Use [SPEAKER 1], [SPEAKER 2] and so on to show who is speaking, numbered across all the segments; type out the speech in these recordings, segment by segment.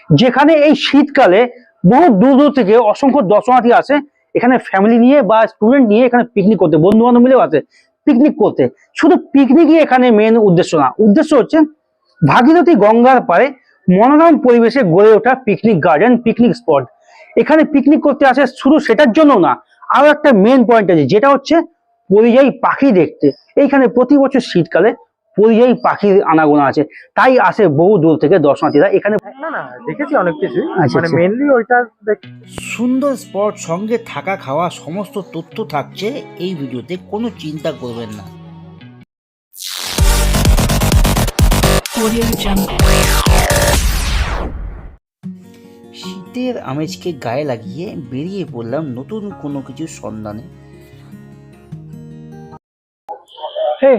[SPEAKER 1] যেখানে এই শীতকালে বহু দূর দূর থেকে অসংখ্য দর্শনার্থী আসে এখানে ফ্যামিলি নিয়ে বা স্টুডেন্ট নিয়ে এখানে পিকনিক করতে, বন্ধু বান্ধব মিলেও আসে পিকনিক করতে। শুধু পিকনিকই এখানে মেন উদ্দেশ্য না, উদ্দেশ্য হচ্ছে ভাগীরথী গঙ্গার পাড়ে মনোরম পরিবেশে গড়ে ওঠা পিকনিক গার্ডেন, পিকনিক স্পট। এখানে পিকনিক করতে আসে শুধু সেটার জন্য না, আরো একটা মেন পয়েন্ট আছে, যেটা হচ্ছে পরিযায়ী পাখি দেখতে। এইখানে প্রতি বছর শীতকালে পরিযায়ী পাখির আনাগোনা আছে, তাই আসে বহু দূর থেকে দর্শনার্থীরা এখানে।
[SPEAKER 2] না না দেখেছি অনেক কিছু,
[SPEAKER 1] আচ্ছা,
[SPEAKER 2] মানে
[SPEAKER 1] আচ্ছা।
[SPEAKER 2] মেইনলি ওইটা
[SPEAKER 3] সুন্দর স্পট সঙ্গে থাকা খাওয়া সমস্ত তথ্য থাকছে এই ভিডিওতে, কোনো চিন্তা করবেন না। শীতের আমেজকে গায়ে লাগিয়ে বেরিয়ে পড়লাম নতুন কোনো কিছুর সন্ধানে।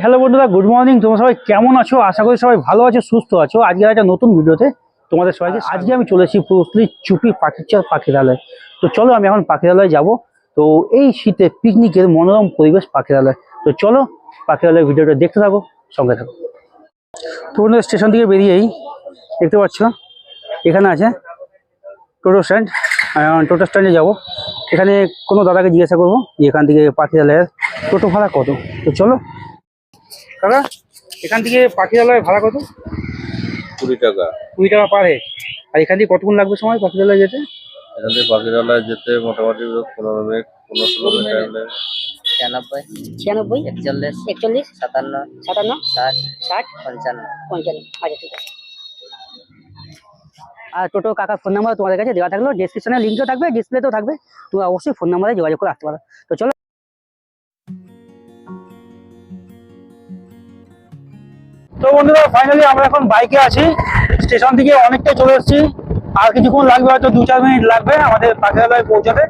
[SPEAKER 1] হ্যালো বন্ধুরা, গুড মর্নিং। তোমরা সবাই কেমন আছো? আশা করি সবাই ভালো আছো, সুস্থ আছো। আজকে একটা নতুন ভিডিওতে তোমাদের সবাইকে আজকে আমি চলেছি পুরুষলি চুপি পাখিচার পাখিরালয়। তো চলো আমি এখন পাখিরালয় যাব। তো এই শীতে পিকনিকের মনোরম পরিবেশ পাখিরালয়। তো চলো পাখিরালয়ের ভিডিওটা দেখতে থাকো, সঙ্গে থাকো। তো বন্ধুরা, স্টেশন থেকে বেরিয়েই দেখতে পাচ্ছ এখানে আছে টোটো স্ট্যান্ড। টোটো স্ট্যান্ডে যাবো। এখানে কোনো দাদাকে জিজ্ঞাসা করবো যে এখান থেকে পাখিরালয়ের টোটো ভাড়া কত। তো চলো দাদা, এখান থেকে পাখিরালয় ভাড়া কত?
[SPEAKER 4] 20 টাকা।
[SPEAKER 1] 20 টাকা পার হেড। আর এখান থেকে কতক্ষণ লাগবে সময় পাখিরালয় যেতে?
[SPEAKER 4] এখান থেকে পাখিরালয় যেতে মোটামুটি 15 মিনিট, 15-16 মিনিট টাইম লাগে।
[SPEAKER 5] 96 41 41 57 60 60 55। আচ্ছা, ঠিক আছে। আর টোটো কাকার ফোন নাম্বার তোমাদের কাছে দেওয়া থাকলো, ডেসক্রিপশনে লিঙ্কও থাকবে, ডিসপ্লেতেও থাকবে। তোমরা অবশ্যই ফোন নাম্বারে যোগাযোগ করে আসতে পারো। তো চলো।
[SPEAKER 1] তো বন্ধুরা, ফাইনালি আমরা এখন বাইকে আছি, স্টেশন থেকে অনেকটাই চলে এসেছি। আর কিছুক্ষণ লাগবে, হয়তো 2-4 মিনিট লাগবে আমাদের পাখিরালয় পৌঁছাতে।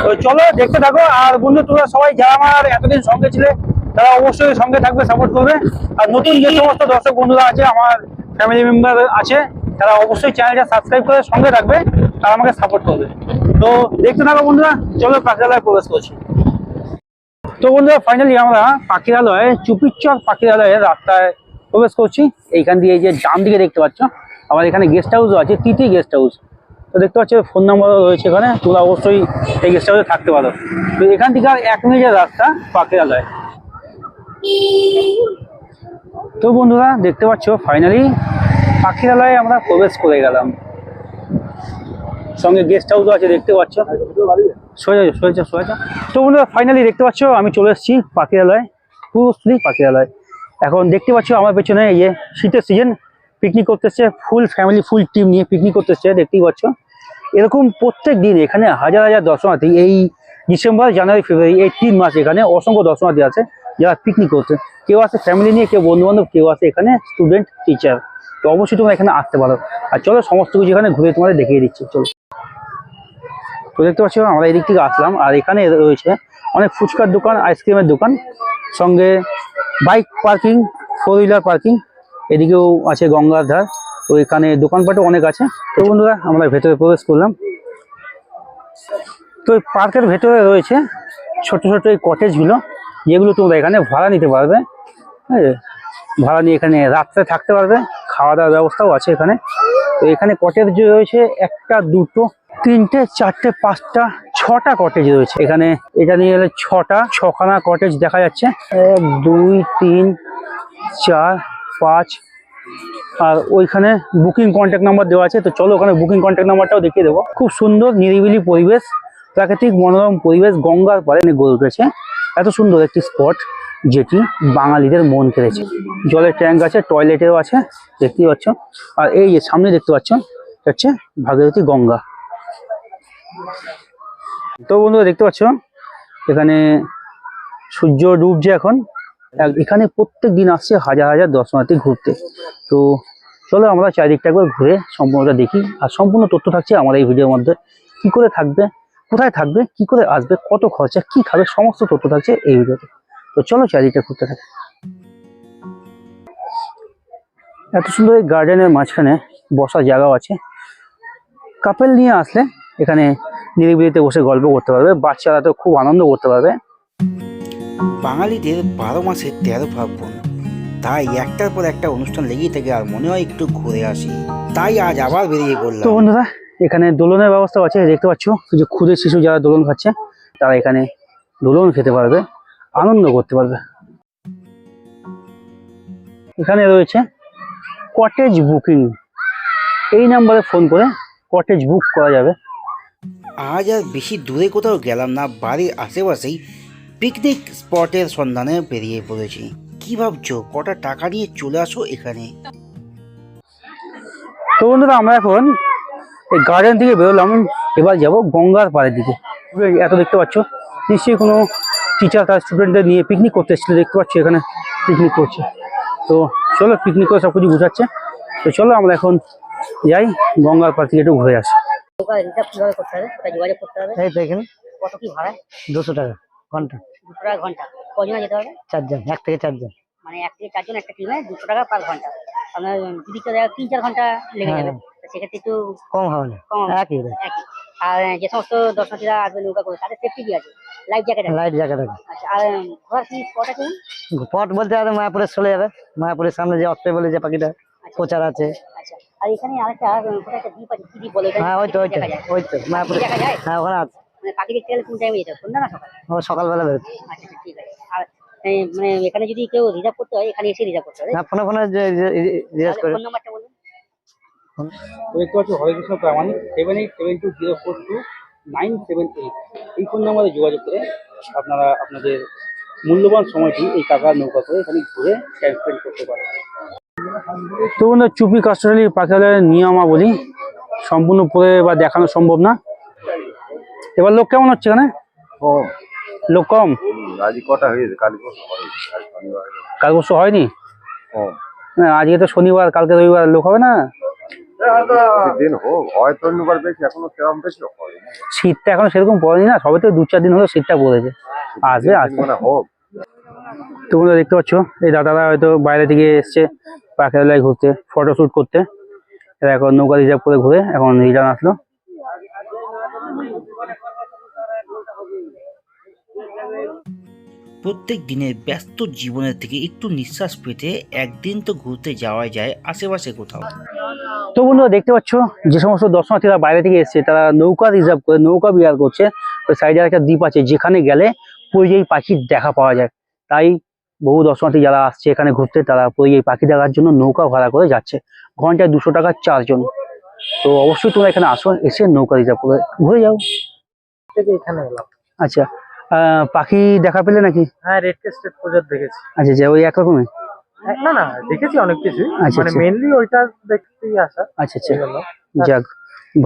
[SPEAKER 1] তো চলো দেখতে থাকো। আর বন্ধু, তোমরা সবাই যারা আমার এতদিন সঙ্গে ছিলে তারা অবশ্যই সঙ্গে থাকবে, সাপোর্ট করবে। আর নতুন যে সমস্ত দর্শক বন্ধুরা আছে, আমার ফ্যামিলি মেম্বার আছে, তারা অবশ্যই চ্যানেলটা সাবস্ক্রাইব করে সঙ্গে থাকবে আর আমাকে সাপোর্ট করবে। তো দেখতে থাকো বন্ধুরা, চলো পাখিরালয়ে প্রবেশ করছি। তো বন্ধুরা, ফাইনালি আমরা পাখিরালয়ে চুপিচর পাখিরালয়ের রাস্তায় প্রবেশ করছি। এইখান দিয়ে এই যে ডান দিকে দেখতে পাচ্ছ আমার এখানে গেস্ট হাউসও আছে, তিতি গেস্ট হাউস। তো দেখতে পাচ্ছ ফোন নাম্বারও রয়েছে এখানে, তোমরা অবশ্যই এই গেস্ট হাউসে থাকতে পারো। তো এখান থেকে আর 1 মিনিটের রাস্তা পাখিরালয়। তো বন্ধুরা, দেখতে পাচ্ছ ফাইনালি পাখিরালয়ে আমরা প্রবেশ করে গেলাম। সঙ্গে গেস্ট হাউসও আছে, দেখতে পাচ্ছ। সোজা। তো বন্ধুরা, ফাইনালি দেখতে পাচ্ছ আমি চলে এসেছি পাখিরালয়, পুরুষলি পাখিরালয়। এখন দেখতে পাচ্ছ আমার পেছনে এই যে শীতের সিজন, পিকনিক করতে এসছে ফুল ফ্যামিলি, ফুল টিম নিয়ে পিকনিক করতে এসছে। দেখতেই পাচ্ছ এরকম প্রত্যেক দিন এখানে হাজার হাজার দর্শনার্থী। এই ডিসেম্বর, জানুয়ারি, ফেব্রুয়ারি এই 3 মাস এখানে অসংখ্য দর্শনার্থী আছে যারা পিকনিক করছে। কেউ আসে ফ্যামিলি নিয়ে, কেউ বন্ধু বান্ধব, কেউ আসে এখানে স্টুডেন্ট, টিচার। তো অবশ্যই তোমরা এখানে আসতে পারো। আর চলো সমস্ত কিছু এখানে ঘুরে তোমাদের দেখিয়ে দিচ্ছি, চলো। তো দেখতে পাচ্ছ আমরা এদিক থেকে আসলাম, আর এখানে রয়েছে অনেক ফুচকার দোকান, আইসক্রিমের দোকান, সঙ্গে বাইক পার্কিং, 4 হুইলার পার্কিং। এদিকেও আছে গঙ্গার ধার। তো এখানে দোকানপাটও অনেক আছে। তো বন্ধুরা, আমরা ভেতরে প্রবেশ করলাম। তো এই পার্কের ভেতরে রয়েছে ছোট ছোট এই কটেজগুলো, যেগুলো তোমরা এখানে ভাড়া নিতে পারবে। হ্যাঁ, ভাড়া নিয়ে এখানে রাত্রে থাকতে পারবে, খাওয়া দাওয়ার ব্যবস্থাও আছে এখানে। তো এখানে কটেজ রয়েছে 1টা 2টো 3টে 4টে 5টা 6টা কটেজ রয়েছে এখানে। এটা নিয়ে গেলে 6খানা কটেজ দেখা যাচ্ছে। 1 2 3 4 5। আর ওইখানে বুকিং কন্ট্যাক্ট নাম্বার দেওয়া আছে। তো চলো ওখানে বুকিং কন্ট্যাক্ট নাম্বারটাও দেখিয়ে দেবো। খুব সুন্দর নিরিবিলি পরিবেশ, প্রাকৃতিক মনোরম পরিবেশ, গঙ্গার পাড়ে গড়ে উঠেছে এত সুন্দর একটি স্পট, যেটি বাঙালিদের মন কেড়েছে। জলের ট্যাঙ্ক আছে, টয়লেটেও আছে, দেখতেই পাচ্ছ। আর এই যে সামনে দেখতে পাচ্ছ হচ্ছে ভাগীরথী গঙ্গা। তো বন্ধুরা, দেখতে পাচ্ছ এখানে সূর্য ডুবছে এখন। এখানে প্রত্যেক দিন আসছে হাজার হাজার দর্শনার্থী ঘুরতে। তো চলো আমরা চারিদিকটা একবার ঘুরে সম্পূর্ণটা দেখি। আর সম্পূর্ণ তথ্য থাকছে আমার এই ভিডিওর মধ্যে। কি করে থাকবে, কোথায় থাকবে, কি করে আসবে, কত খরচা, কি খাবে, সমস্ত তথ্য থাকছে এই ভিডিওতে। তো চলো চারিদিকটা ঘুরতে থাকি। এত সুন্দর এই গার্ডেনের মাঝখানে বসার জায়গাও আছে। কাপেল নিয়ে আসলে এখানে নিরিবিলিতে বসে গল্প করতে পারবে, বাচ্চারা তো খুব আনন্দ করতে পারবে।
[SPEAKER 3] বাঙালিদের 12 মাসে 13 পার্বণ, তাই একটার পর একটা অনুষ্ঠান লেগেই থাকে, আর মনে হয় একটু ঘুরে আসি। তাই আজ আবার বেরিয়ে
[SPEAKER 1] তো
[SPEAKER 3] পড়লাম।
[SPEAKER 1] বন্ধুরা এখানে দোলনের ব্যবস্থা আছে, দেখতে পাচ্ছ যে ক্ষুদে শিশু যারা দোলন খাচ্ছে তারা এখানে দোলন খেতে পারবে, আনন্দ করতে পারবে। এখানে রয়েছে কটেজ বুকিং, এই নাম্বারে ফোন করে কটেজ বুক করা যাবে।
[SPEAKER 3] আজ আর বেশি দূরে কোথাও গেলাম না, বাড়ির আশেপাশেই পিকনিক স্পটের সন্ধানে বেরিয়ে পড়েছি। কি ভাবছো, কটা টাকা নিয়ে চলে আসো এখানে।
[SPEAKER 1] তো বন্ধুরা আমরা এখন এই গার্ডেন থেকে বেরোলাম, এবার যাব গঙ্গার পাড়ের দিকে। এত দেখতে পাচ্ছ নিশ্চয়ই কোনো টিচার তার স্টুডেন্টদের নিয়ে পিকনিক করতে এসেছিল, দেখতে পাচ্ছ এখানে পিকনিক করছে। তো চলো পিকনিক করে সব কিছু বুঝাচ্ছে, তো চলো আমরা এখন যাই গঙ্গার পাড় থেকে একটু ঘুরে আসি।
[SPEAKER 5] রিজার্ভ কিভাবে করতে হবে, ওটা যোগাযোগ করতে হবে। এই দেখেন কত কি ভাড়া, 200 টাকা ঘন্টা। 200 টাকা ঘন্টা। কজনে যেতে হবে? 4 জন, 1 থেকে 4 জন। মানে 1 থেকে 4 জন একটা টিমে 200 টাকা পার ঘন্টা। আপনার যদি কেউ 3-4 ঘন্টা লেগে যাবে, সেক্ষেত্রে একটু কম হবে না, কম একই। আর যে সমস্ত দর্শনার্থীরা আসবে নৌকা করে তাদের সেফটি কি আছে? লাইফ জ্যাকেট আছে? লাইফ জ্যাকেট আছে। আচ্ছা, আর ঘোরার কি স্পট আছে? স্পট বলতে আর মায়াপুরে চলে যাবে, মায়াপুরের সামনে যে অস্ট্রে বলে যে পাখিটা প্রচার আছে। আচ্ছা, আর এখানে আরেকটা কোথায় একটা দ্বীপ আছে, কি দ্বীপ বলে? হ্যাঁ ওই তো মায়াপুরে দেখা যায়। হ্যাঁ ওখানে আছে। মানে পাখি দেখতে গেলে কোন টাইমে যেতে হবে, সন্ধ্যা না সকাল? সকালবেলা বেরোতে। আচ্ছা ঠিক আছে। আর মানে এখানে যদি কেউ রিজার্ভ করতে হয় এখানে এসে রিজার্ভ করতে হবে? না, ফোনে রিজার্ভ করে। ফোন নাম্বারটা বলুন।
[SPEAKER 1] দেখতে পাচ্ছ হরেকৃষ্ণ প্রামাণিক 7872042978, এই ফোন নাম্বারে যোগাযোগ করে আপনারা আপনাদের মূল্যবান সময়টি এই কাকার নৌকা করে এখানে ঘুরে টাইম স্পেন্ড করতে পারেন। তো বন্ধুরা চুপি কাস্টডি পাখিরালয়ের নিয়মাবলী সম্পূর্ণ পড়ে বা দেখানো সম্ভব না। এবার লোক কেমন হচ্ছে এখানে? লোক কম।
[SPEAKER 4] আজকে কটা হয়েছে? কাল শনিবার।
[SPEAKER 1] কাল পরশু হয়নি? আজকে তো শনিবার, কালকে রবিবার, লোক হবে না?
[SPEAKER 4] দিন হোক, হয়তো অন্যবার বেশি, এখনো সেরকম বেশি হয়।
[SPEAKER 1] শীতটা এখনো সেরকম পড়েনি না, সবে তো 2-4 দিন হলো শীতটা পড়েছে, আসবে আসবে।
[SPEAKER 4] হোক।
[SPEAKER 1] তোমরা দেখতে পাচ্ছ এই দাদারা হয়তো বাইরে থেকে এসছে পাখিরালয় ঘুরতে, ফটোশুট করতে। এরা এখন নৌকা রিজার্ভ করে ঘুরে এখন রিটার্ন আসলো।
[SPEAKER 3] প্রত্যেক দিনের ব্যস্ত জীবনের থেকে একটু নিঃশ্বাস পেতে একদিন তো ঘুরতে যাওয়াই যায় আশেপাশে কোথাও।
[SPEAKER 1] তো বন্ধুরা দেখতে পাচ্ছ যে সমস্ত দর্শনার্থীরা বাইরে থেকে এসছে তারা নৌকা রিজার্ভ করে নৌকা বিহার করছে। ওই সাইডে একটা দ্বীপ আছে যেখানে গেলে পরিযায়ী পাখির দেখা পাওয়া যায়, তাই বহু দর্শনার্থী যারা আসছে এখানে ঘুরতে তারা পরিযায়ী পাখি দেখার জন্য নৌকা ভাড়া করে যাচ্ছে। ঘন্টায় 200 টাকা 4 জন। তো অবশ্যই তোমরা এখানে আসো, এসে নৌকা রিজার্ভ করে ঘুরে যাও।
[SPEAKER 2] এখানে এলাম।
[SPEAKER 1] আচ্ছা, পাখি দেখা পেলে নাকি?
[SPEAKER 2] হ্যাঁ, রেড ক্রেস্টেড প্রজাত দেখেছি।
[SPEAKER 1] আচ্ছা আচ্ছা, ওই একরকমের?
[SPEAKER 2] না না, দেখেছি অনেক কিছু,
[SPEAKER 1] আচ্ছা,
[SPEAKER 2] মানে
[SPEAKER 1] আচ্ছা।
[SPEAKER 2] মেইনলি ওইটা দেখতেই আসা।
[SPEAKER 1] আচ্ছা আচ্ছা, যাক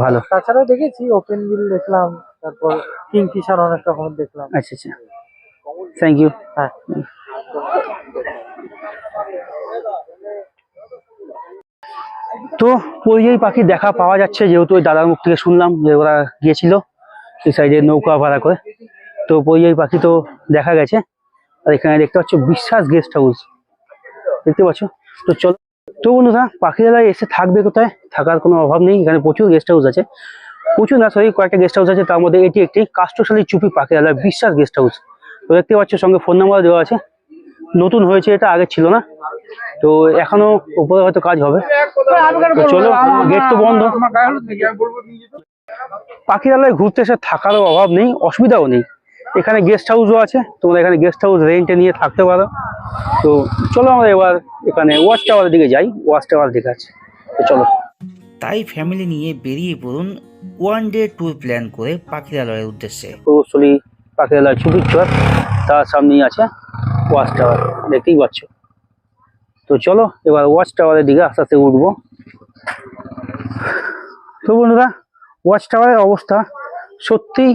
[SPEAKER 1] ভালো।
[SPEAKER 2] তাছাড়াও দেখেছি ওপেন বিল দেখলাম, তারপর কিংফিশার অনেক রকমের দেখলাম।
[SPEAKER 1] আচ্ছা আচ্ছা, থ্যাংক ইউ।
[SPEAKER 2] হ্যাঁ,
[SPEAKER 1] তো পরিযায়ী পাখি দেখা পাওয়া যাচ্ছে যেহেতু ওই দাদার মুখ থেকে শুনলাম যে ওরা গিয়েছিল এই সাইডে নৌকা ভাড়া করে, তো পরিযায়ী পাখি তো দেখা গেছে। আর এখানে দেখতে পাচ্ছ বিশ্বাস গেস্ট হাউস, দেখতে পাচ্ছ। তো চলো, তো বন্ধুরা পাখিরালয় এসে থাকবে কোথায়, থাকার কোনো অভাব নেই, এখানে প্রচুর গেস্ট হাউস আছে, প্রচুর না সরি কয়েকটা গেস্ট হাউস আছে, তার মধ্যে এটি একটি কাষ্টশালী চুপি পাখিরালয় বিশ্বাস গেস্ট হাউস। তো দেখতে পাচ্ছ সঙ্গে ফোন নাম্বার দেওয়া আছে, নতুন হয়েছে এটা, আগে ছিল না। তো এখনো উপরে হয়তো কাজ হবে। তো চলো, গেট তো বন্ধ। পাখিরালয় ঘুরতে এসে থাকারও অভাব নেই, অসুবিধাও নেই, এখানে গেস্ট হাউসও আছে, তোমরা এখানে গেস্ট হাউস রেন্টে নিয়ে থাকতে পারো। তো চলো আমরা এবার এখানে ওয়াচ টাওয়ারের দিকে যাই, ওয়াচ টাওয়ার দেখে আছে। তো চলো,
[SPEAKER 3] তাই ফ্যামিলি নিয়ে বেরিয়ে পড়ুন ওয়ান ডে ট্যুর প্ল্যান করে পাখিরালয়ের উদ্দেশ্যে।
[SPEAKER 1] পৌরস্থলী পাখিরালয় ছুটির চর, তার সামনেই আছে ওয়াচ টাওয়ার, দেখতেই পাচ্ছ। তো চলো এবার ওয়াচ টাওয়ারের দিকে আস্তে আস্তে উঠবো। তো বন্ধুরা ওয়াচ টাওয়ারের অবস্থা সত্যি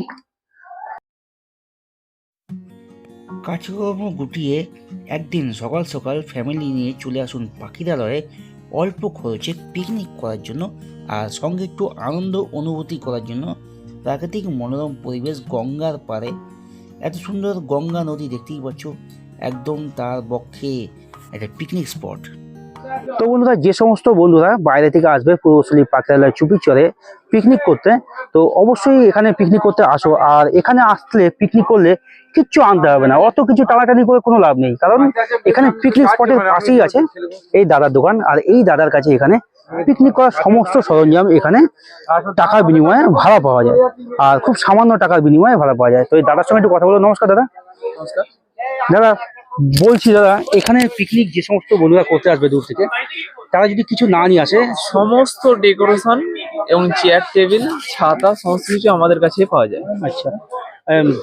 [SPEAKER 3] কাজকর্ম গুটিয়ে একদিন সকাল সকাল ফ্যামিলি নিয়ে চলে আসুন পাখিরালয়ে অল্প খরচে পিকনিক করার জন্য, আর সঙ্গে একটু আনন্দ অনুভূতি করার জন্য। প্রাকৃতিক মনোরম পরিবেশ, গঙ্গার পাড়ে এত সুন্দর গঙ্গা নদী দেখতেই পাচ্ছ, একদম তার পক্ষে একটা পিকনিক স্পট।
[SPEAKER 1] তো বন্ধুরা যে সমস্ত বন্ধুরা বাইরে থেকে আসবে পূর্বস্থলী পাখিরালয় চুপির চরে পিকনিক করতে, তো অবশ্যই এখানে পিকনিক করতে আসো। আর এখানে আসলে পিকনিক করলে কিচ্ছু আনতে হবে না, অত কিছু টানাটানি করে কোনো লাভ নেই, কারণ এখানে পিকনিক স্পটের পাশেই আছে এই দাদার দোকান, আর এই দাদার কাছে এখানে পিকনিক করার সমস্ত সরঞ্জাম এখানে টাকার বিনিময়ে ভাড়া পাওয়া যায়, আর খুব সামান্য টাকার বিনিময়ে ভাড়া পাওয়া যায়। তো এই দাদার সঙ্গে একটু কথা বলো। নমস্কার দাদা।
[SPEAKER 2] নমস্কার।
[SPEAKER 1] দাদা বলছি, দাদা এখানে পিকনিক যে সমস্ত বন্ধুরা করতে আসবে দূর থেকে, তারা যদি কিছু না নিয়ে আসে,
[SPEAKER 6] সমস্ত ডেকোরেশন এবং চেয়ার টেবিল ছাতা সমস্ত কিছু আমাদের কাছে পাওয়া যায়।
[SPEAKER 1] আচ্ছা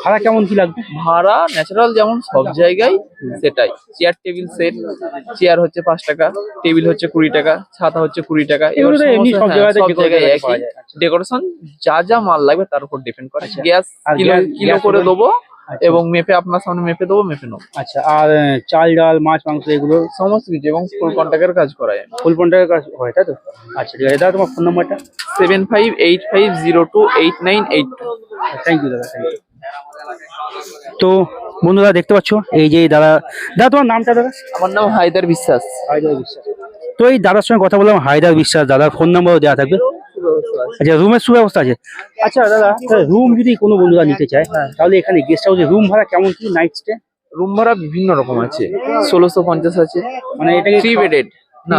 [SPEAKER 1] ভাড়া কেমন কি লাগবে?
[SPEAKER 6] ভাড়া ন্যাচারাল যেমন সব জায়গায় সেটাই। চেয়ার টেবিল সেট, চেয়ার হচ্ছে 5 টাকা, টেবিল হচ্ছে 20 টাকা, ছাতা হচ্ছে 20 টাকা। এবার
[SPEAKER 1] এগুলো তো এমনি সব জায়গাতে
[SPEAKER 6] সব
[SPEAKER 1] যে কোনো
[SPEAKER 6] জায়গায়
[SPEAKER 1] জায়গায় পাওয়া
[SPEAKER 6] একই।
[SPEAKER 1] যায়। আচ্ছা।
[SPEAKER 6] ডেকোরেশন যা যা মাল লাগবে তার উপর ডিপেন্ড করে।
[SPEAKER 1] আচ্ছা।
[SPEAKER 6] গ্যাস
[SPEAKER 1] আর
[SPEAKER 6] কিলো কিলো
[SPEAKER 1] গ্যাস
[SPEAKER 6] করে
[SPEAKER 1] ওভেন?
[SPEAKER 6] দেবো
[SPEAKER 1] আচ্ছা।
[SPEAKER 6] এবং মেপে আপনার সামনে মেপে দেবো, মেপে নেবো
[SPEAKER 1] আচ্ছা, আর চাল ডাল মাছ মাংস এগুলো
[SPEAKER 6] সমস্ত কিছু, এবং ফুল কন্ট্যাক্টের কাজ করায়।
[SPEAKER 1] ফুল পন্ডারের কাজ হয়, তাই তো? আচ্ছা ঠিক আছে দাদা, তোমার ফোন নাম্বারটা?
[SPEAKER 6] 7585028982।
[SPEAKER 1] থ্যাংক ইউ দাদা, থ্যাংক ইউ। তো বন্ধুরা দেখতে পাচ্ছ এই যে দাদা, দাদা তোমার নামটা দাদা?
[SPEAKER 6] আমার নাম হায়দার বিশ্বাস।
[SPEAKER 1] হায়দার বিশ্বাস। তো এই দাদার সঙ্গে কথা বললাম, হায়দার বিশ্বাস, দাদার ফোন নাম্বারও দেওয়া থাকবে। আচ্ছা, রুমের সুব্যবস্থা আছে? আচ্ছা দাদা, রুম যদি কোনো বন্ধুরা নিতে চায়, তাহলে এখানে গেস্ট হাউসে রুম ভাড়া কেমন কি নাইট স্টে?
[SPEAKER 6] রুম ভাড়া বিভিন্ন রকম আছে, 1650 আছে,
[SPEAKER 1] মানে এটাকে
[SPEAKER 6] 3 বেডেড না,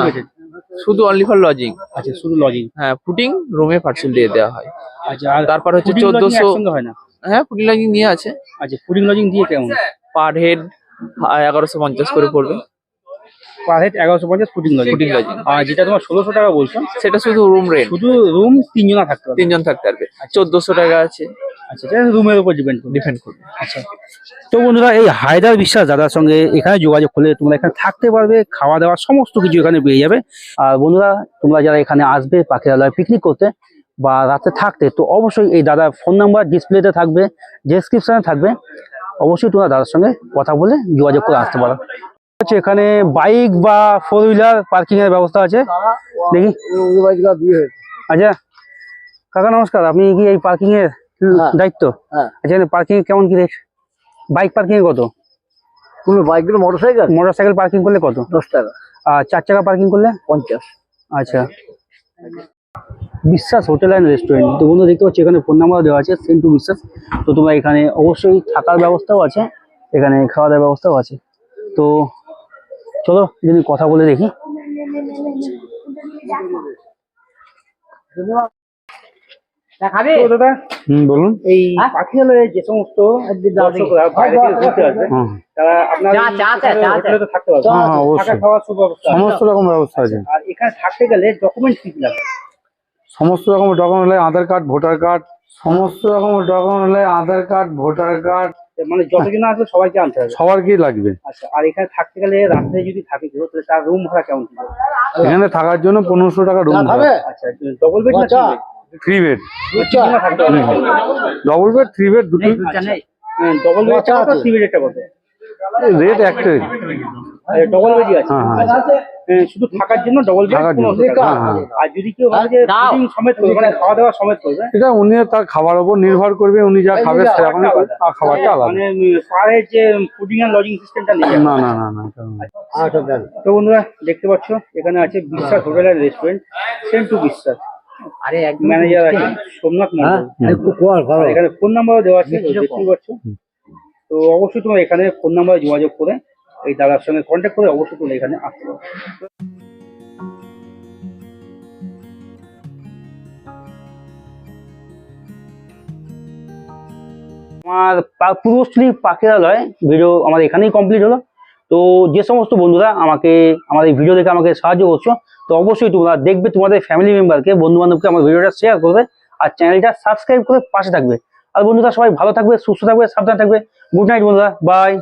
[SPEAKER 6] শুধু অনলি ফর লজিং।
[SPEAKER 1] আচ্ছা, শুধু লজিং?
[SPEAKER 6] হ্যাঁ, ফুডিং রুমে পার্সেল দিয়ে দেওয়া হয়।
[SPEAKER 1] আচ্ছা, আর
[SPEAKER 6] তারপর হচ্ছে
[SPEAKER 1] fooding lodging
[SPEAKER 6] 1400
[SPEAKER 1] একসঙ্গে হয় না?
[SPEAKER 6] হ্যাঁ, ফুডিং লজিং নিয়ে আছে।
[SPEAKER 1] আচ্ছা, ফুডিং লজিং দিয়ে কেমন?
[SPEAKER 6] পার হেড 1150 করে পড়বে
[SPEAKER 1] per head 1150 fooding lodging.
[SPEAKER 6] Fooding lodging.
[SPEAKER 1] আর যেটা তোমার 1600 টাকা বলছো,
[SPEAKER 6] সেটা শুধু রুম রেন্ট,
[SPEAKER 1] শুধু রুম 3 জনা থাকতে পারবে?
[SPEAKER 6] 3 জন থাকতে পারবে। 1400 টাকা আছে,
[SPEAKER 1] আচ্ছা, এটা রুমের উপর ডিপেন্ড করবে।
[SPEAKER 6] ডিপেন্ড করবে।
[SPEAKER 1] আচ্ছা, তো বন্ধুরা এই হায়দার বিশ্বাস দাদার সঙ্গে এখানে যোগাযোগ করলে তোমরা এখানে থাকতে পারবে, খাওয়া দাওয়া সমস্ত কিছু এখানে পেয়ে যাবে। আর বন্ধুরা তোমরা যারা এখানে আসবে পাখিরালয় পিকনিক করতে বা রাতে থাকতে, তো অবশ্যই এই দাদার ফোন নাম্বার ডিসপ্লেতে থাকবে, ডেসক্রিপশনে থাকবে, অবশ্যই তোমরা দাদার সঙ্গে কথা বলে যোগাযোগ করে আসতে পারো। আচ্ছা, এখানে বাইক বা 4 হুইলার পার্কিং এর ব্যবস্থা আছে দেখি। আচ্ছা কাকা নমস্কার, আপনি কি এই পার্কিং এর দায়িত্ব? আচ্ছা, পার্কিং কেমন কি রেট? বাইক পার্কিং এ কত?
[SPEAKER 2] কোনো বাইক গুলো
[SPEAKER 1] মোটরসাইকেল পার্কিং করলে কত?
[SPEAKER 2] 10 টাকা।
[SPEAKER 1] আর 4 চাকা পার্কিং করলে
[SPEAKER 2] 50।
[SPEAKER 1] আচ্ছা, বিশ্বাস হোটেল অ্যান্ড রেস্টুরেন্ট। তো বন্ধু দেখতে পাচ্ছি এখানে ফোন নাম্বার দেওয়া আছে, সেন্টু বিশ্বাস। তো তোমরা এখানে অবশ্যই থাকার ব্যবস্থাও আছে, এখানে খাওয়া দাওয়ার ব্যবস্থাও আছে। তো চলো যদি কথা বলে দেখি। তো দাদা
[SPEAKER 2] বলুন।
[SPEAKER 1] এই পাখিরালয়ে যে সমস্ত দর্শকরা বাইরে থেকে ঘুরতে আসবে, তারা আপনার হোটেলে তো থাকতে পারবে?
[SPEAKER 2] হ্যাঁ, অবশ্যই।
[SPEAKER 1] থাকা খাওয়ার সুব্যবস্থা আছে?
[SPEAKER 2] সমস্ত রকম ব্যবস্থা আছে।
[SPEAKER 1] আর এখানে থাকতে গেলে ডকুমেন্ট কি লাগবে?
[SPEAKER 2] সমস্ত রকম ডকুমেন্ট লাগে, আধার কার্ড, ভোটার কার্ড, সমস্ত রকম ডকুমেন্ট লাগে, আধার কার্ড, ভোটার কার্ড,
[SPEAKER 1] মানে যতজন আসবে সবাইকে আনতে হবে?
[SPEAKER 2] সবার কি লাগবে।
[SPEAKER 1] আচ্ছা, আর এখানে থাকতে গেলে রাত্রে যদি থাকে কেউ, তাহলে তার রুম ভাড়া কেমন কি?
[SPEAKER 2] এখানে থাকার জন্য 1500 টাকা রুম ভাড়া।
[SPEAKER 1] আচ্ছা, ডবল বেড না
[SPEAKER 2] 3 বেড,
[SPEAKER 1] থাকতে হবে?
[SPEAKER 2] ডবল বেড, 3 বেড দুটো।
[SPEAKER 1] ডবল বেডটা কত, 3 বেডটা কত?
[SPEAKER 2] রেট একটাই।
[SPEAKER 1] ডবল বেডই আছে?
[SPEAKER 2] হ্যাঁ, হ্যাঁ।
[SPEAKER 1] আচ্ছা, শুধু থাকার জন্য ডবল বেড
[SPEAKER 2] থাকার জন্য।
[SPEAKER 1] 1500 টাকা।
[SPEAKER 2] হ্যাঁ, হ্যাঁ।
[SPEAKER 1] আর যদি কেউ ভাবে যে ফুডিং সমেত করবে, মানে খাওয়া দাওয়া সমেত করবে,
[SPEAKER 2] এটা উনি তার খাবার উপর নির্ভর করবে, উনি যা খাবে সেরকমই করবে, আর খাবারটা আলাদা।
[SPEAKER 1] মানে পারে যে ফুডিং এন্ড লজিং সিস্টেমটা নেই?
[SPEAKER 2] না না না না, এটা না।
[SPEAKER 1] তো বন্ধুরা দেখতে পাচ্ছ এখানে আছে বিশ্বাস হোটেল এন্ড রেস্টুরেন্ট, সেন্টু বিশ্বাস। আরে একজন ম্যানেজার আছে সোমনাথ মন্ডল। আর এখানে ফোন নাম্বারও দেওয়া আছে, দেখতে পাচ্ছ। তো অবশ্যই তোমরা এখানে ফোন নাম্বারে যোগাযোগ করে এই দাদার সঙ্গে কন্ট্যাক্ট করে অবশ্যই তোমরা এখানে আসতে পারো। আমার পূর্বস্থলী পাখিরালয় ভিডিও আমার এখানেই কমপ্লিট হলো। তো যে সমস্ত বন্ধুরা আমাকে আমার এই ভিডিও দেখে আমাকে সাহায্য করছো, তো অবশ্যই তোমরা দেখবে, তোমাদের ফ্যামিলি মেম্বারকে, বন্ধু বান্ধবকে আমার ভিডিওটা শেয়ার করবে, আর চ্যানেলটা সাবস্ক্রাইব করে পাশে থাকবে। আর বন্ধুরা সবাই ভালো থাকবে, সুস্থ থাকবে, সাবধানে থাকবে। গুড নাইট বন্ধুরা, বাই।